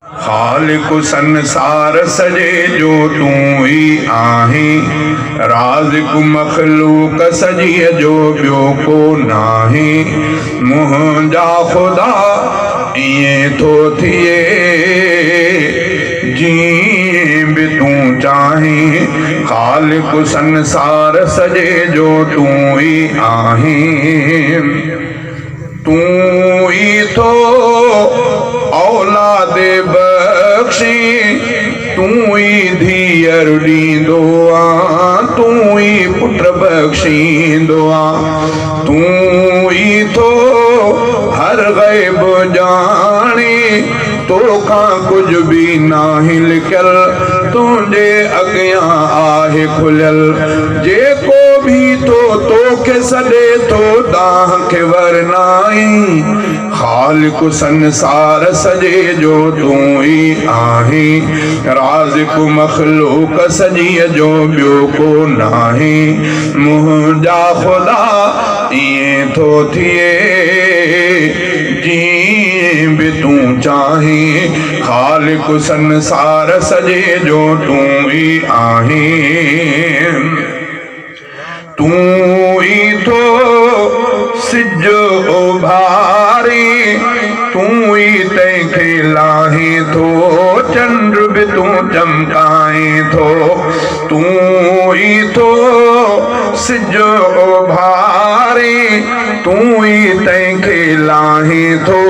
खालिक संसार सजे जो तू ही आहीं, राज़िक मखलूक सजीअ जो ॿियो को नाही। मुंहिंजा ख़ुदा ईअं थो थिए जीअं बि तूं चाहीं। खालिक संसार सजे जो तू ही आहीं। तूं ही थो औलाद बख्शी, तूं ही धीअर ॾींदो आ, तूं ही पुट बख्शींदो आ। तूं ही थो हर ग़ैब ॼाणी, तोखां कुझु बि नाहे लिखियल, तुंहिंजे अॻियां आहे खुलियल। जेको भी तोखे सॾे थो तव्हांखे वरनाई। खालिक संसार सजे जो तूं ही आहीं, राज़िक मखलूक सजीअ जो ॿियो को नाही। मुंहिंजा ख़ुदा ईअं थो थिए जीअं बि तूं चाहीं। खालिक संसार सजे जो तूं ही आहीं। तूं ही थो सिज उभारी, तूं ही तंहिंखे लाहीं थो, चंड बि तूं चमकाहीं थो। तूं ही थो सिज उभारी, तूं ही तंहिंखे लाहीं थो,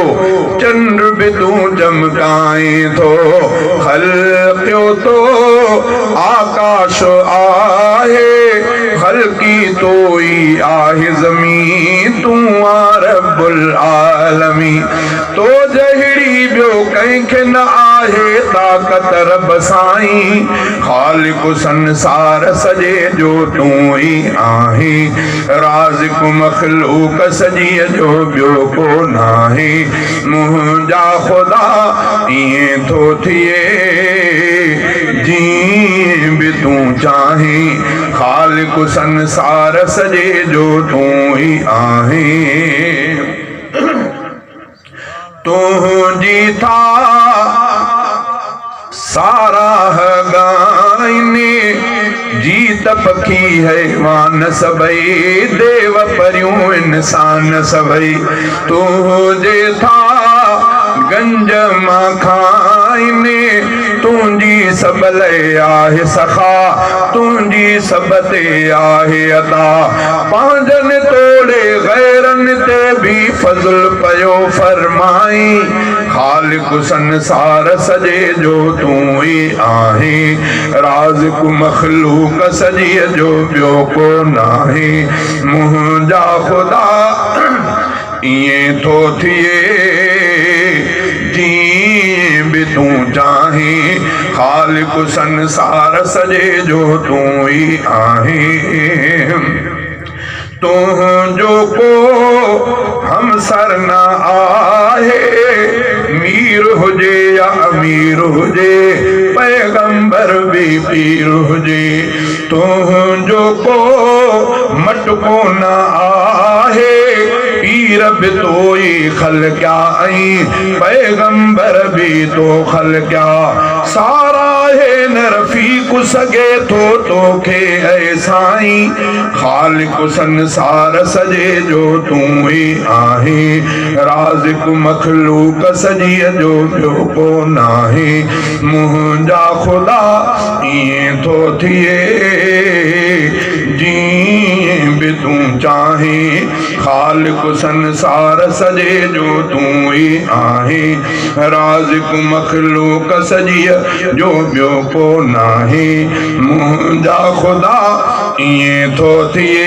चंड बि तूं चमकाहीं थो। ख़ल्क़ियो तो आकाश आहे, ख़ल्क़ी तो ही आहे ज़मीन, तूं आ रब्बुल आलमीन। तो जहिड़ी ॿियो कंहिंखे न आहे ताक़त रब साईं। खालिक संसार सजे जो तूं ही आहीं, राज़िक मखलूक सजीअ जो ॿियो को नाही। मुंहिंजा ख़ुदा ईअं थो थिए जीअं बि तूं चाहीं। खालिक संसार सजे जो तूं ही आहीं। तुंहिंजी था साराह ॻाइनि, जीत पखी हैवान सभई, देव परियूं इंसान सभई। तुंहिंजे था गंज मां खाइनि, तुंहिंजी सब लाइ आहे सखा, तुंहिंजी सब ते आहे अता। पंहिंजनि तोड़े गैरनि ते बि फज़ल पयो फरमाई। खालिक संसार सजे जो तूं ही आहीं, राज़िक मखलूक सजीअ जो ॿियो को नाही। मुंहिंजा ख़ुदा ईअं थो थिए जीअं बि तूं चाहीं। खालिक संसार सजे जो तूं ही आहीं। तुंहिंजो को हमसर न आहे, मीर हुजे या अमीर हुजे, पैगंबर भी पीर हुजे। तुंहिंजो को मटको न आहे, पीर भी तो ही खलक़िया ऐं पैगंबर भी तो खलक़िया। सारा है न रफ़ीक सगे थो तोखे ऐ साईं। खालिक संसार सजे जो तूं ही आहीं, राज़िक मखलूक सजीअ जो ॿियो को नाही। मुंहिंजा ख़ुदा ईअं थो थिए जीअं बि तूं चाहीं। खालिक संसार सजे जो तूं ही आहीं, राज़िक मखलूक सजीअ जो ॿियो को नाही। मुंहिंजा ख़ुदा ईअं थो थिए